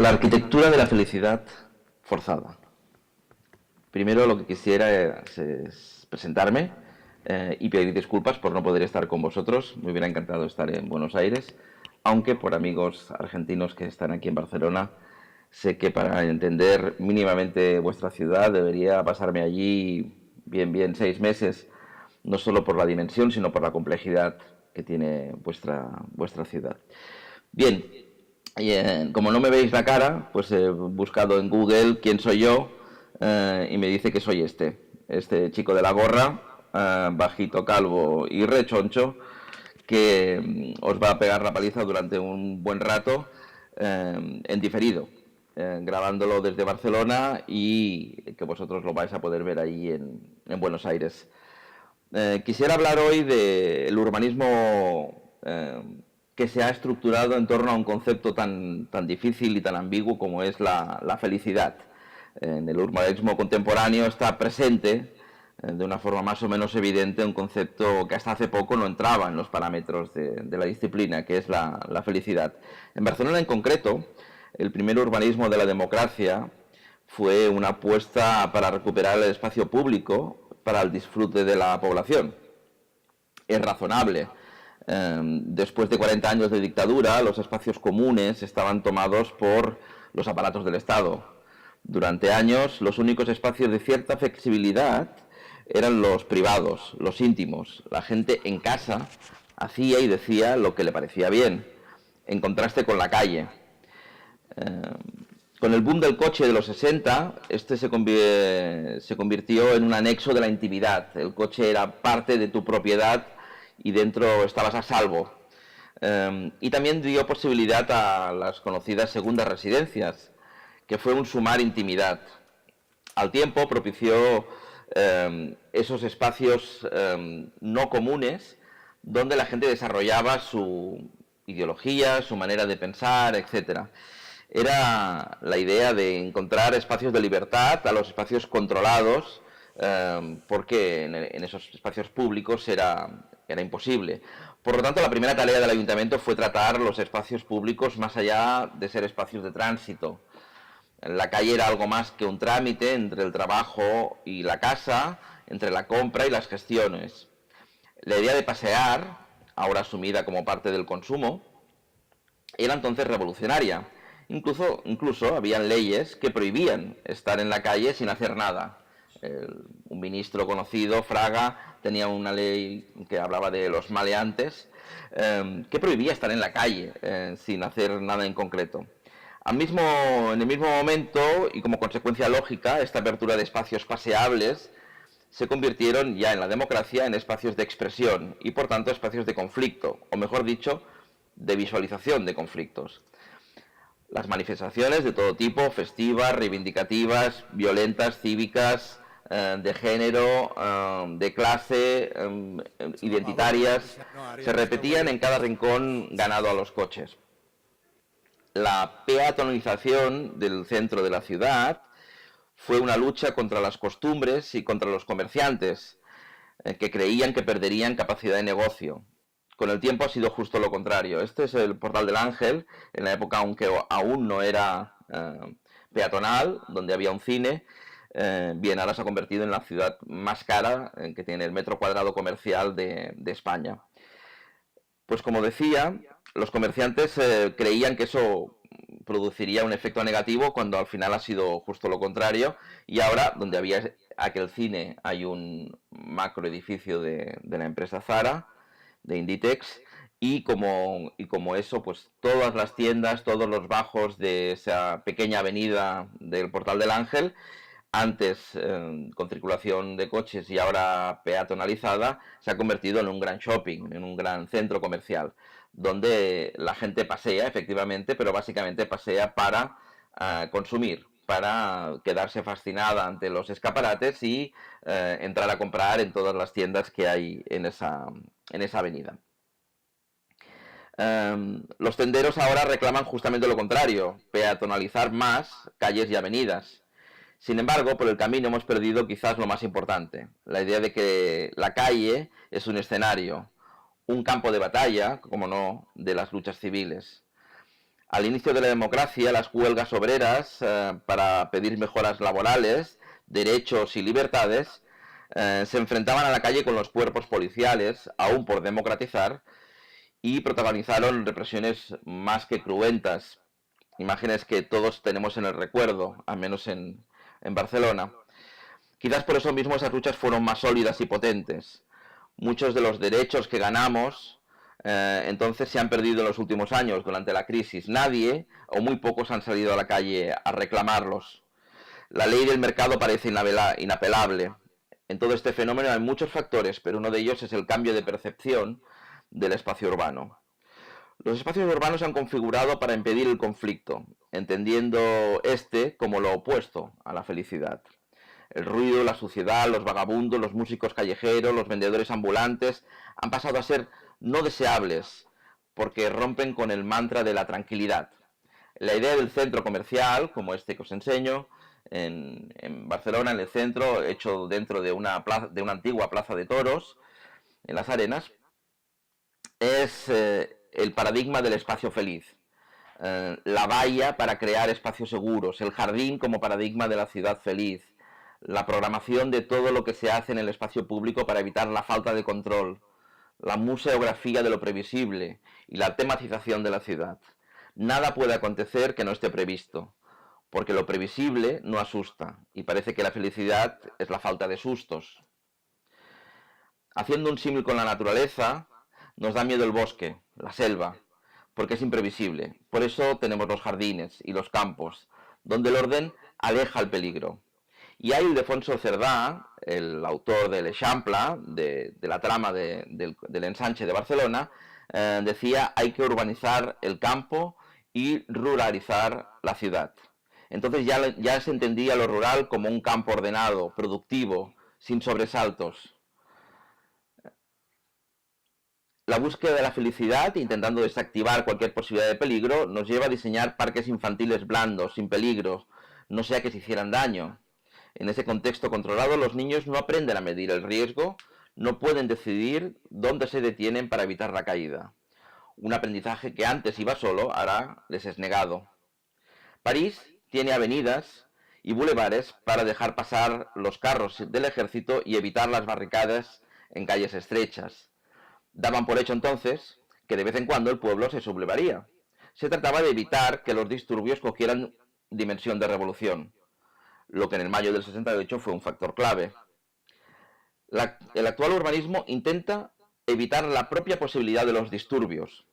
La arquitectura de la felicidad forzada. Primero lo que quisiera es presentarme y pedir disculpas por no poder estar con vosotros. Me hubiera encantado estar en Buenos Aires, aunque por amigos argentinos que están aquí en Barcelona, sé que para entender mínimamente vuestra ciudad debería pasarme allí bien 6 meses, no solo por la dimensión, sino por la complejidad que tiene vuestra ciudad. Bien, como no me veis la cara, pues he buscado en Google quién soy yo y me dice que soy este chico de la gorra, bajito, calvo y rechoncho, que os va a pegar la paliza durante un buen rato en diferido, grabándolo desde Barcelona y que vosotros lo vais a poder ver ahí en Buenos Aires. Quisiera hablar hoy del urbanismo que se ha estructurado en torno a un concepto tan difícil y tan ambiguo como es la felicidad. En el urbanismo contemporáneo está presente de una forma más o menos evidente un concepto que hasta hace poco no entraba en los parámetros de la disciplina, que es la felicidad. En Barcelona en concreto, el primer urbanismo de la democracia fue una apuesta para recuperar el espacio público para el disfrute de la población. Es razonable. Después de 40 años de dictadura, los espacios comunes estaban tomados por los aparatos del Estado. Durante años, los únicos espacios de cierta flexibilidad eran los privados, los íntimos. La gente en casa hacía y decía lo que le parecía bien, en contraste con la calle. Con el boom del coche de los 60, este se convirtió en un anexo de la intimidad. El coche era parte de tu propiedad y dentro estabas a salvo. Y también dio posibilidad a las conocidas segundas residencias, que fue un sumar intimidad. Al tiempo propició esos espacios no comunes donde la gente desarrollaba su ideología, su manera de pensar, etcétera. Era la idea de encontrar espacios de libertad a los espacios controlados, porque en esos espacios públicos era imposible. Por lo tanto, la primera tarea del ayuntamiento fue tratar los espacios públicos más allá de ser espacios de tránsito. La calle era algo más que un trámite entre el trabajo y la casa, entre la compra y las gestiones. La idea de pasear, ahora asumida como parte del consumo, era entonces revolucionaria. Incluso habían leyes que prohibían estar en la calle sin hacer nada. Un ministro conocido, Fraga, tenía una ley que hablaba de los maleantes, que prohibía estar en la calle sin hacer nada en concreto. En el mismo momento, y como consecuencia lógica, esta apertura de espacios paseables se convirtieron ya en la democracia en espacios de expresión y por tanto espacios de conflicto, o mejor dicho, de visualización de conflictos. Las manifestaciones de todo tipo, festivas, reivindicativas, violentas, cívicas, de género, de clase, identitarias, se repetían en cada rincón ganado a los coches. La peatonalización del centro de la ciudad fue una lucha contra las costumbres y contra los comerciantes, que creían que perderían capacidad de negocio. Con el tiempo ha sido justo lo contrario. Este es el Portal del Ángel, en la época aunque aún no era peatonal, donde había un cine. Bien, ahora se ha convertido en la ciudad más cara que tiene el metro cuadrado comercial de España. Pues como decía, los comerciantes creían que eso produciría un efecto negativo cuando al final ha sido justo lo contrario, y ahora donde había aquel cine hay un macro edificio de la empresa Zara, de Inditex, y como eso, pues todas las tiendas, todos los bajos de esa pequeña avenida del Portal del Ángel, antes con circulación de coches y ahora peatonalizada, se ha convertido en un gran shopping, en un gran centro comercial, donde la gente pasea, efectivamente, pero básicamente pasea para consumir, para quedarse fascinada ante los escaparates y entrar a comprar en todas las tiendas que hay en esa avenida. Los tenderos ahora reclaman justamente lo contrario, peatonalizar más calles y avenidas. Sin embargo, por el camino hemos perdido quizás lo más importante, la idea de que la calle es un escenario, un campo de batalla, como no, de las luchas civiles. Al inicio de la democracia, las huelgas obreras para pedir mejoras laborales, derechos y libertades se enfrentaban a la calle con los cuerpos policiales, aún por democratizar, y protagonizaron represiones más que cruentas, imágenes que todos tenemos en el recuerdo, al menos en Barcelona. Quizás por eso mismo esas luchas fueron más sólidas y potentes. Muchos de los derechos que ganamos entonces se han perdido en los últimos años durante la crisis. Nadie o muy pocos han salido a la calle a reclamarlos. La ley del mercado parece inapelable. En todo este fenómeno hay muchos factores, pero uno de ellos es el cambio de percepción del espacio urbano. Los espacios urbanos se han configurado para impedir el conflicto, entendiendo este como lo opuesto a la felicidad. El ruido, la suciedad, los vagabundos, los músicos callejeros, los vendedores ambulantes han pasado a ser no deseables porque rompen con el mantra de la tranquilidad. La idea del centro comercial, como este que os enseño, en Barcelona, en el centro, hecho dentro de una antigua plaza de toros, en las Arenas, es el paradigma del espacio feliz. La valla para crear espacios seguros, el jardín como paradigma de la ciudad feliz, la programación de todo lo que se hace en el espacio público para evitar la falta de control, la museografía de lo previsible y la tematización de la ciudad. Nada puede acontecer que no esté previsto, porque lo previsible no asusta y parece que la felicidad es la falta de sustos. Haciendo un símil con la naturaleza, nos da miedo el bosque, la selva, porque es imprevisible. Por eso tenemos los jardines y los campos, donde el orden aleja el peligro. Y ahí Ildefonso Cerdá, el autor del Eixample, de la trama del ensanche de Barcelona, decía hay que urbanizar el campo y ruralizar la ciudad. Entonces ya se entendía lo rural como un campo ordenado, productivo, sin sobresaltos. La búsqueda de la felicidad, intentando desactivar cualquier posibilidad de peligro, nos lleva a diseñar parques infantiles blandos, sin peligro, no sea que se hicieran daño. En ese contexto controlado, los niños no aprenden a medir el riesgo, no pueden decidir dónde se detienen para evitar la caída. Un aprendizaje que antes iba solo, ahora les es negado. París tiene avenidas y bulevares para dejar pasar los carros del ejército y evitar las barricadas en calles estrechas. Daban por hecho entonces que de vez en cuando el pueblo se sublevaría. Se trataba de evitar que los disturbios cogieran dimensión de revolución, lo que en el mayo del 68 fue un factor clave. El actual urbanismo intenta evitar la propia posibilidad de los disturbios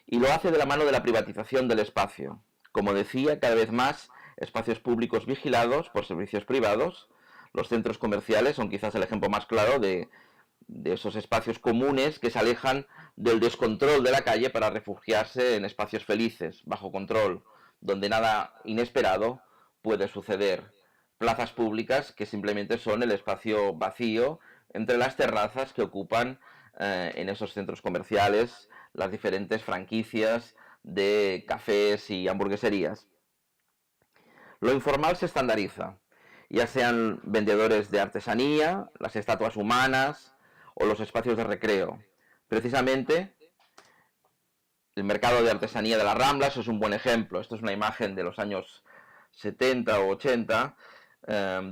y lo hace de la mano de la privatización del espacio. Como decía, cada vez más espacios públicos vigilados por servicios privados. Los centros comerciales son quizás el ejemplo más claro de esos espacios comunes que se alejan del descontrol de la calle para refugiarse en espacios felices, bajo control, donde nada inesperado puede suceder. Plazas públicas que simplemente son el espacio vacío entre las terrazas que ocupan en esos centros comerciales las diferentes franquicias de cafés y hamburgueserías. Lo informal se estandariza, ya sean vendedores de artesanía, las estatuas humanas o los espacios de recreo. Precisamente el mercado de artesanía de las Ramblas es un buen ejemplo. Esto es una imagen de los años 70 o 80,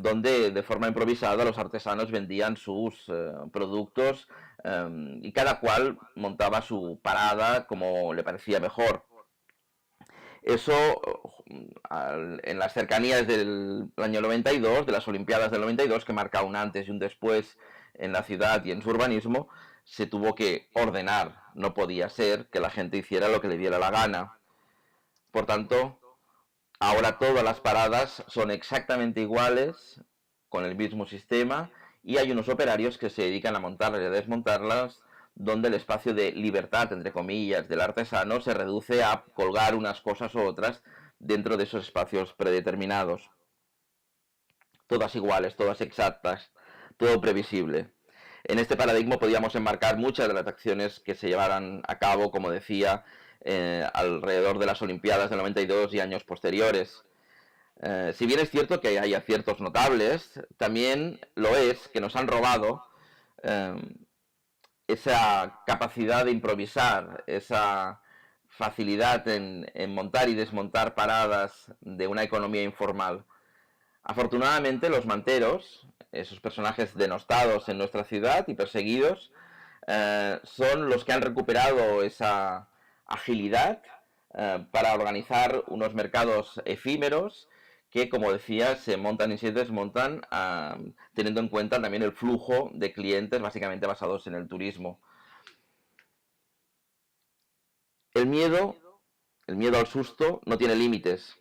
donde de forma improvisada los artesanos vendían sus productos y cada cual montaba su parada como le parecía mejor. Eso en las cercanías del año 92, de las Olimpiadas del 92, que marca un antes y un después en la ciudad y en su urbanismo, se tuvo que ordenar. No podía ser que la gente hiciera lo que le diera la gana. Por tanto, ahora todas las paradas son exactamente iguales, con el mismo sistema, y hay unos operarios que se dedican a montarlas y a desmontarlas, donde el espacio de libertad, entre comillas, del artesano se reduce a colgar unas cosas u otras dentro de esos espacios predeterminados. Todas iguales, todas exactas, todo previsible. En este paradigma podíamos enmarcar muchas de las acciones que se llevaran a cabo, como decía, alrededor de las Olimpiadas del 92 y años posteriores. Si bien es cierto que hay aciertos notables, también lo es que nos han robado esa capacidad de improvisar, esa facilidad en montar y desmontar paradas de una economía informal. Afortunadamente, los manteros, esos personajes denostados en nuestra ciudad y perseguidos, son los que han recuperado esa agilidad para organizar unos mercados efímeros que, como decía, se montan y se desmontan, teniendo en cuenta también el flujo de clientes básicamente basados en el turismo. El miedo, el miedo al susto no tiene límites,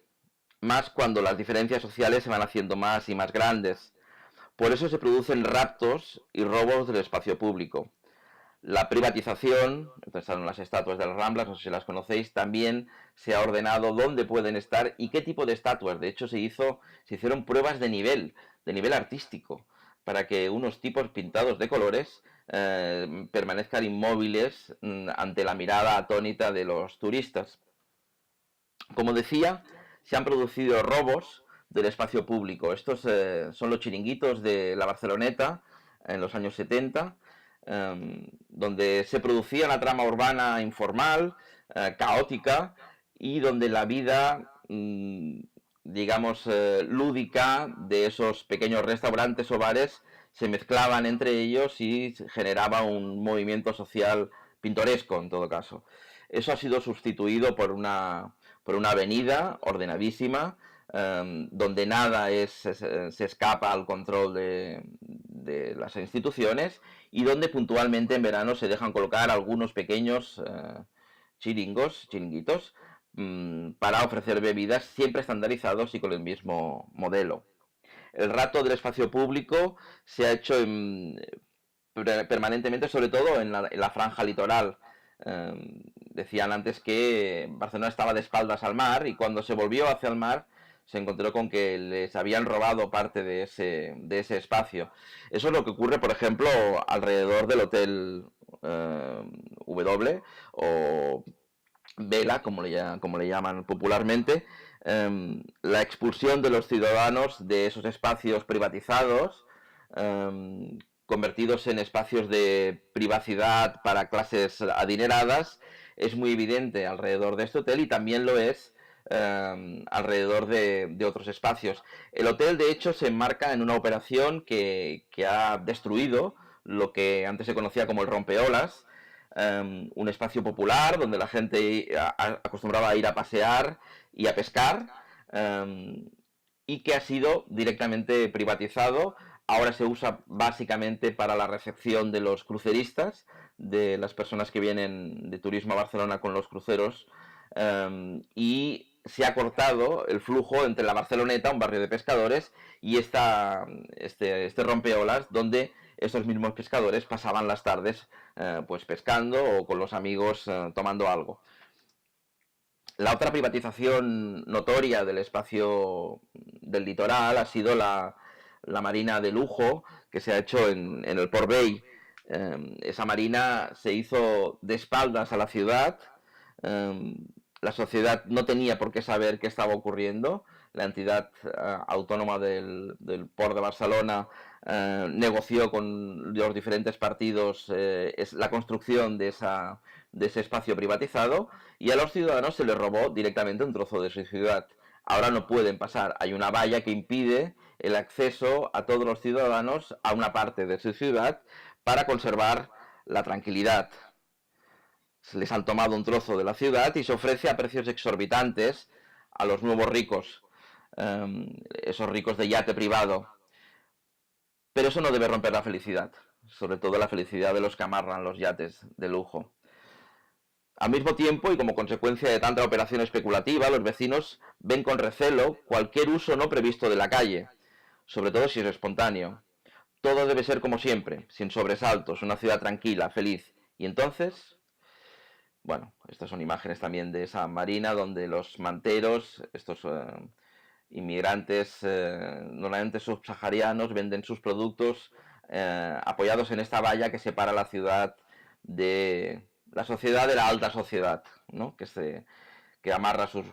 más cuando las diferencias sociales se van haciendo más y más grandes. Por eso se producen raptos y robos del espacio público. La privatización, entonces están las estatuas de las Ramblas, no sé si las conocéis, también se ha ordenado dónde pueden estar y qué tipo de estatuas. De hecho, se hicieron pruebas de nivel artístico, para que unos tipos pintados de colores permanezcan inmóviles ante la mirada atónita de los turistas. Como decía, se han producido robos del espacio público. Estos son los chiringuitos de la Barceloneta en los años 70, donde se producía la trama urbana informal, caótica, y donde la vida, digamos, lúdica de esos pequeños restaurantes o bares se mezclaban entre ellos y generaba un movimiento social pintoresco, en todo caso. Eso ha sido sustituido por una avenida ordenadísima, donde nada se escapa al control de las instituciones, y donde puntualmente en verano se dejan colocar algunos pequeños chiringuitos, para ofrecer bebidas siempre estandarizados y con el mismo modelo. El rato del espacio público se ha hecho permanentemente, sobre todo en la franja litoral. Decían antes que Barcelona estaba de espaldas al mar, y cuando se volvió hacia el mar se encontró con que les habían robado parte de ese espacio. Eso es lo que ocurre, por ejemplo, alrededor del Hotel W o Vela, como le llaman popularmente. La expulsión de los ciudadanos de esos espacios privatizados, convertidos en espacios de privacidad para clases adineradas, es muy evidente alrededor de este hotel, y también lo es alrededor de otros espacios. El hotel, de hecho, se enmarca en una operación que ha destruido lo que antes se conocía como el rompeolas, un espacio popular donde la gente acostumbraba a ir a pasear y a pescar, y que ha sido directamente privatizado. Ahora se usa básicamente para la recepción de los cruceristas, de las personas que vienen de turismo a Barcelona con los cruceros, y se ha cortado el flujo entre la Barceloneta, un barrio de pescadores, y este rompeolas, donde estos mismos pescadores pasaban las tardes pues pescando o con los amigos tomando algo. La otra privatización notoria del espacio del litoral ha sido la marina de lujo que se ha hecho en el Port Vell. Esa marina se hizo de espaldas a la ciudad. La sociedad no tenía por qué saber qué estaba ocurriendo. La entidad autónoma del Port de Barcelona negoció con los diferentes partidos la construcción de ese espacio privatizado, y a los ciudadanos se les robó directamente un trozo de su ciudad. Ahora no pueden pasar. Hay una valla que impide el acceso a todos los ciudadanos a una parte de su ciudad para conservar la tranquilidad. Se les han tomado un trozo de la ciudad y se ofrece a precios exorbitantes a los nuevos ricos, esos ricos de yate privado. Pero eso no debe romper la felicidad, sobre todo la felicidad de los que amarran los yates de lujo. Al mismo tiempo, y como consecuencia de tanta operación especulativa, los vecinos ven con recelo cualquier uso no previsto de la calle, sobre todo si es espontáneo. Todo debe ser como siempre, sin sobresaltos, una ciudad tranquila, feliz. Y entonces, bueno, estas son imágenes también de esa marina donde los manteros, estos inmigrantes normalmente subsaharianos, venden sus productos apoyados en esta valla que separa la ciudad de la sociedad de la alta sociedad, ¿no? que amarra sus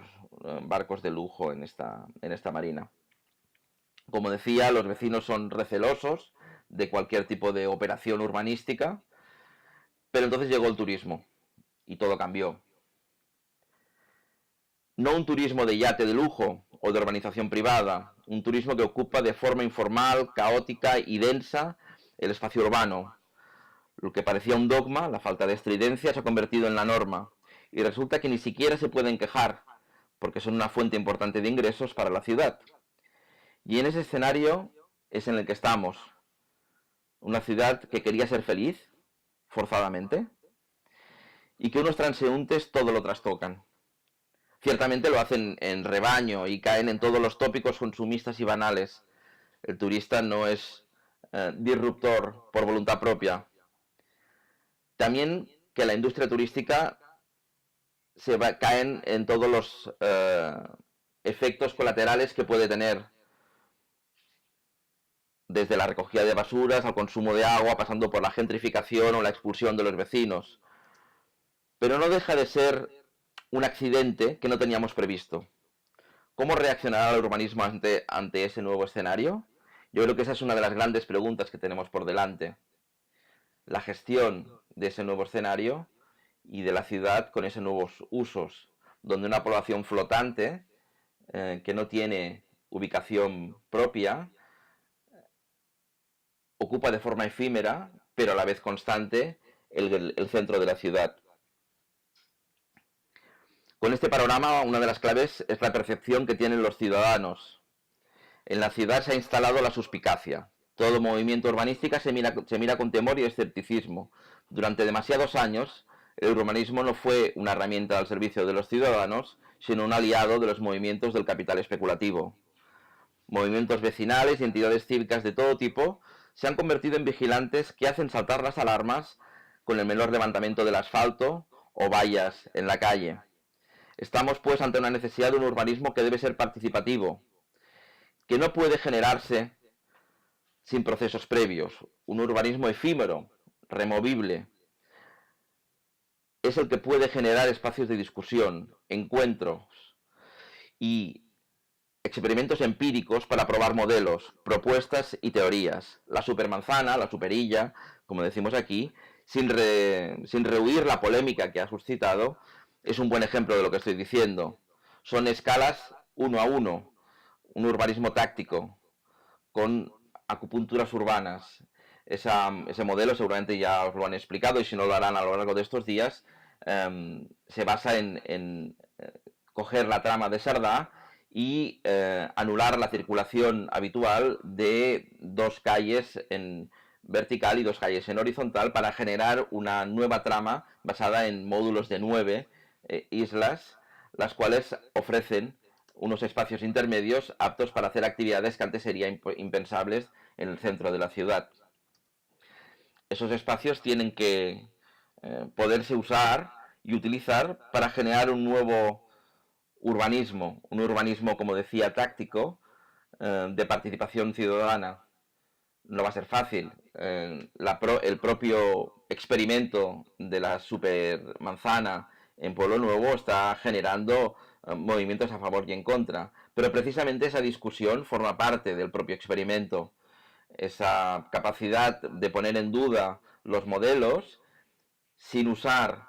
barcos de lujo en esta marina. Como decía, los vecinos son recelosos de cualquier tipo de operación urbanística, pero entonces llegó el turismo y todo cambió. No un turismo de yate de lujo o de urbanización privada, un turismo que ocupa de forma informal, caótica y densa el espacio urbano. Lo que parecía un dogma, la falta de estridencia, se ha convertido en la norma. Y resulta que ni siquiera se pueden quejar, porque son una fuente importante de ingresos para la ciudad. Y en ese escenario es en el que estamos. Una ciudad que quería ser feliz, forzadamente, y que unos transeúntes todo lo trastocan. Ciertamente lo hacen en rebaño y caen en todos los tópicos consumistas y banales. El turista no es disruptor por voluntad propia. También que la industria turística caen en todos los efectos colaterales que puede tener, desde la recogida de basuras al consumo de agua, pasando por la gentrificación o la expulsión de los vecinos. Pero no deja de ser un accidente que no teníamos previsto. ¿Cómo reaccionará el urbanismo ante ese nuevo escenario? Yo creo que esa es una de las grandes preguntas que tenemos por delante. La gestión de ese nuevo escenario y de la ciudad con esos nuevos usos, donde una población flotante que no tiene ubicación propia ocupa de forma efímera, pero a la vez constante, el centro de la ciudad. Con este panorama, una de las claves es la percepción que tienen los ciudadanos. En la ciudad se ha instalado la suspicacia. Todo movimiento urbanístico se mira con temor y escepticismo. Durante demasiados años, el urbanismo no fue una herramienta al servicio de los ciudadanos, sino un aliado de los movimientos del capital especulativo. Movimientos vecinales y entidades cívicas de todo tipo se han convertido en vigilantes que hacen saltar las alarmas con el menor levantamiento del asfalto o vallas en la calle. Estamos pues ante una necesidad de un urbanismo que debe ser participativo, que no puede generarse sin procesos previos. Un urbanismo efímero, removible, es el que puede generar espacios de discusión, encuentros y experimentos empíricos para probar modelos, propuestas y teorías. La supermanzana, la superilla, como decimos aquí, sin rehuir la polémica que ha suscitado, es un buen ejemplo de lo que estoy diciendo. Son escalas uno a uno, un urbanismo táctico, con acupunturas urbanas. Ese modelo seguramente ya os lo han explicado y si no lo harán a lo largo de estos días, se basa en coger la trama de Cerdà y anular la circulación habitual de dos calles en vertical y dos calles en horizontal para generar una nueva trama basada en módulos de 9 islas, las cuales ofrecen unos espacios intermedios aptos para hacer actividades que antes serían impensables en el centro de la ciudad. Esos espacios tienen que poderse usar y utilizar para generar un nuevo urbanismo, como decía, táctico, de participación ciudadana. No va a ser fácil. El propio experimento de la supermanzana en Pueblo Nuevo está generando movimientos a favor y en contra. Pero precisamente esa discusión forma parte del propio experimento. Esa capacidad de poner en duda los modelos sin usar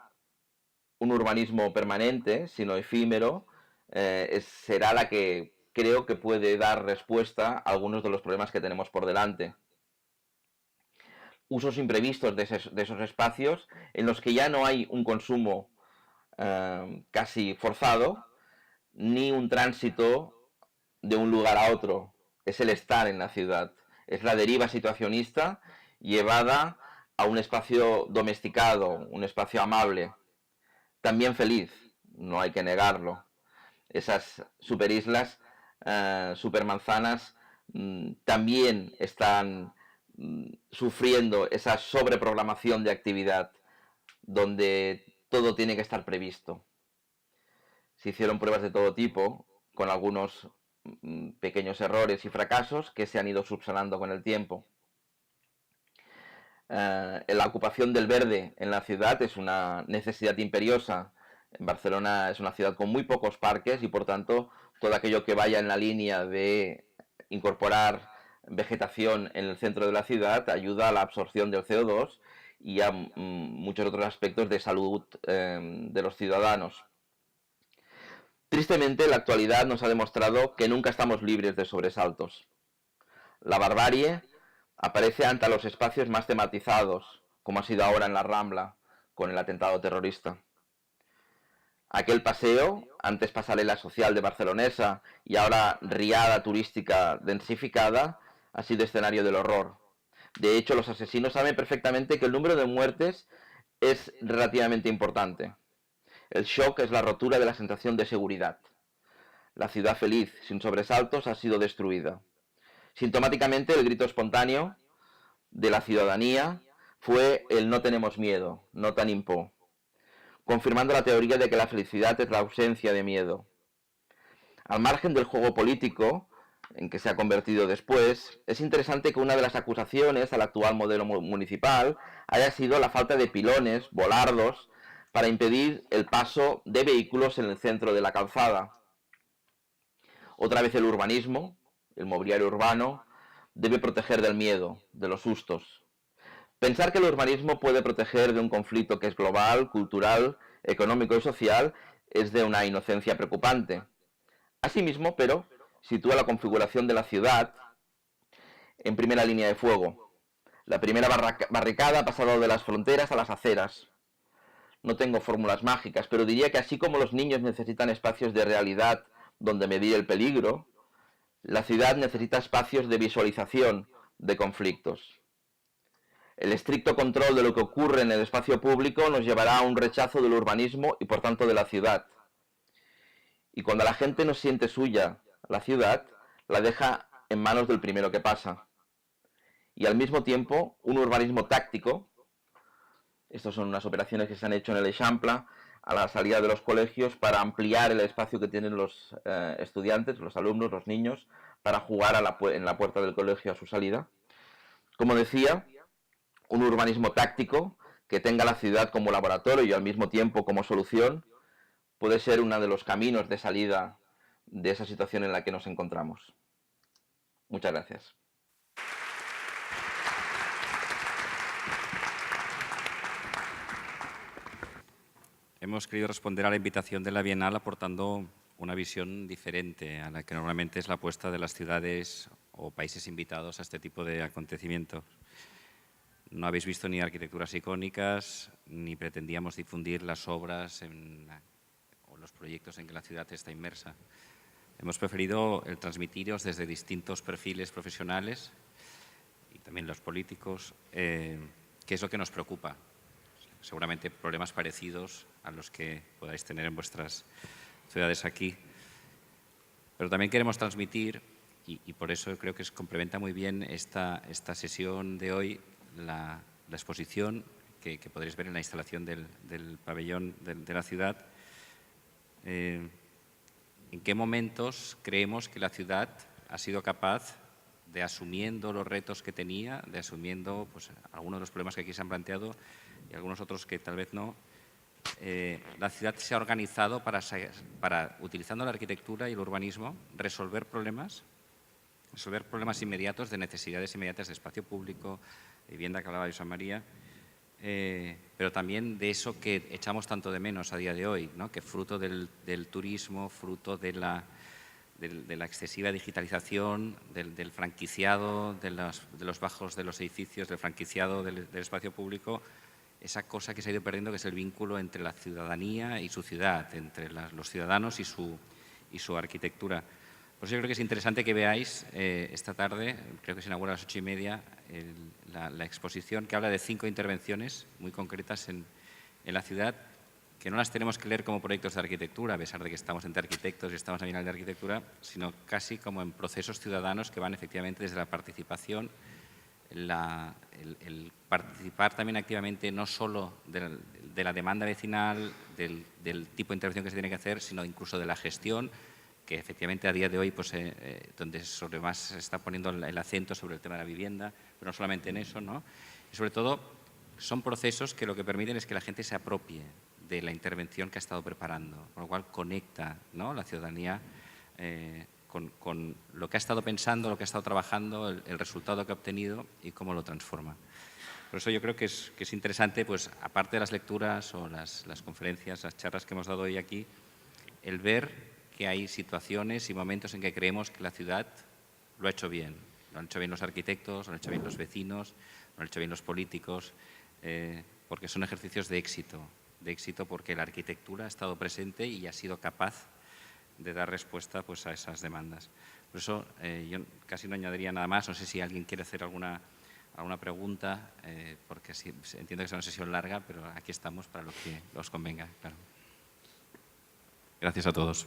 un urbanismo permanente, sino efímero, será la que creo que puede dar respuesta a algunos de los problemas que tenemos por delante. Usos imprevistos de esos espacios en los que ya no hay un consumo casi forzado, ni un tránsito de un lugar a otro. Es el estar en la ciudad. Es la deriva situacionista llevada a un espacio domesticado, un espacio amable. También feliz, no hay que negarlo. Esas superislas, supermanzanas, también están sufriendo esa sobreprogramación de actividad, donde todo tiene que estar previsto. Se hicieron pruebas de todo tipo, con algunos pequeños errores y fracasos que se han ido subsanando con el tiempo. La ocupación del verde en la ciudad es una necesidad imperiosa. Barcelona es una ciudad con muy pocos parques y por tanto todo aquello que vaya en la línea de incorporar vegetación en el centro de la ciudad ayuda a la absorción del CO2 y a muchos otros aspectos de salud de los ciudadanos. Tristemente, la actualidad nos ha demostrado que nunca estamos libres de sobresaltos. La barbarie aparece ante los espacios más tematizados, como ha sido ahora en la Rambla, con el atentado terrorista. Aquel paseo, antes pasarela social de Barcelonesa y ahora riada turística densificada, ha sido escenario del horror. De hecho, los asesinos saben perfectamente que el número de muertes es relativamente importante. El shock es la rotura de la sensación de seguridad. La ciudad feliz, sin sobresaltos, ha sido destruida. Sintomáticamente, el grito espontáneo de la ciudadanía fue el no tenemos miedo, no tenim por, confirmando la teoría de que la felicidad es la ausencia de miedo. Al margen del juego político, en que se ha convertido después, es interesante que una de las acusaciones al actual modelo municipal haya sido la falta de pilones, volardos, para impedir el paso de vehículos en el centro de la calzada. Otra vez el urbanismo, el mobiliario urbano, debe proteger del miedo, de los sustos. Pensar que el urbanismo puede proteger de un conflicto que es global, cultural, económico y social es de una inocencia preocupante. Asimismo, pero, sitúa la configuración de la ciudad en primera línea de fuego. La primera barricada ha pasado de las fronteras a las aceras. No tengo fórmulas mágicas, pero diría que así como los niños necesitan espacios de realidad donde medir el peligro, la ciudad necesita espacios de visualización de conflictos. El estricto control de lo que ocurre en el espacio público nos llevará a un rechazo del urbanismo y por tanto de la ciudad. Y cuando la gente no siente suya la ciudad, la deja en manos del primero que pasa. Y al mismo tiempo, un urbanismo táctico, estas son unas operaciones que se han hecho en el Eixample, a la salida de los colegios, para ampliar el espacio que tienen los estudiantes, los alumnos, los niños, para jugar en la puerta del colegio a su salida. Como decía, un urbanismo táctico que tenga la ciudad como laboratorio y al mismo tiempo como solución, puede ser uno de los caminos de salida de esa situación en la que nos encontramos. Muchas gracias. Hemos querido responder a la invitación de la Bienal aportando una visión diferente a la que normalmente es la apuesta de las ciudades o países invitados a este tipo de acontecimientos. No habéis visto ni arquitecturas icónicas, ni pretendíamos difundir las obras o los proyectos en que la ciudad está inmersa. Hemos preferido transmitiros desde distintos perfiles profesionales y también los políticos qué es lo que nos preocupa. Seguramente problemas parecidos a los que podáis tener en vuestras ciudades aquí. Pero también queremos transmitir, y por eso creo que complementa muy bien esta sesión de hoy, la exposición que podréis ver en la instalación del pabellón de la ciudad. ¿En qué momentos creemos que la ciudad ha sido capaz de, asumiendo los retos que tenía, de asumiendo pues, algunos de los problemas que aquí se han planteado y algunos otros que tal vez no, la ciudad se ha organizado para, utilizando la arquitectura y el urbanismo, resolver problemas inmediatos de necesidades inmediatas de espacio público, de vivienda que hablaba Josep María, pero también de eso que echamos tanto de menos a día de hoy, ¿no? Que fruto del turismo, fruto de la excesiva digitalización, del franquiciado, de los bajos de los edificios, del franquiciado del espacio público, esa cosa que se ha ido perdiendo, que es el vínculo entre la ciudadanía y su ciudad, entre los ciudadanos y su arquitectura. Por eso yo creo que es interesante que veáis esta tarde, creo que se inaugura a las 8:30, la exposición que habla de 5 intervenciones muy concretas en la ciudad, que no las tenemos que leer como proyectos de arquitectura, a pesar de que estamos entre arquitectos y estamos en la Bienal de Arquitectura, sino casi como en procesos ciudadanos que van efectivamente desde la participación, el participar también activamente no solo de la demanda vecinal, del tipo de intervención que se tiene que hacer, sino incluso de la gestión, que efectivamente a día de hoy pues, donde sobre más se está poniendo el acento sobre el tema de la vivienda, pero no solamente en eso, ¿no? Y sobre todo son procesos que lo que permiten es que la gente se apropie de la intervención que ha estado preparando, con lo cual conecta, ¿no?, la ciudadanía con lo que ha estado pensando, lo que ha estado trabajando, el resultado que ha obtenido y cómo lo transforma. Por eso yo creo que es interesante, pues, aparte de las lecturas o las conferencias, las charlas que hemos dado hoy aquí, el ver que hay situaciones y momentos en que creemos que la ciudad lo ha hecho bien. Lo han hecho bien los arquitectos, lo han hecho bien los vecinos, lo han hecho bien los políticos, porque son ejercicios de éxito porque la arquitectura ha estado presente y ha sido capaz de dar respuesta pues, a esas demandas. Por eso yo casi no añadiría nada más. No sé si alguien quiere hacer alguna pregunta, porque sí, entiendo que es una sesión larga, pero aquí estamos para lo que os convenga. Claro. Gracias a todos.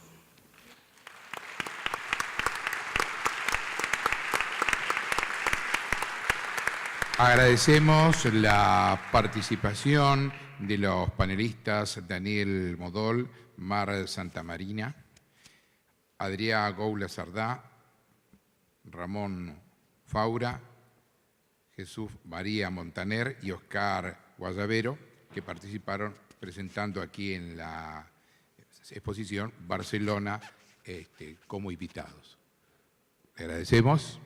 Agradecemos la participación de los panelistas Daniel Modol, Mar Santamarina, Adrià Goula Sardá, Ramón Faura, Jesús María Montaner y Oscar Guayabero, que participaron presentando aquí en la exposición Barcelona como invitados. Le agradecemos.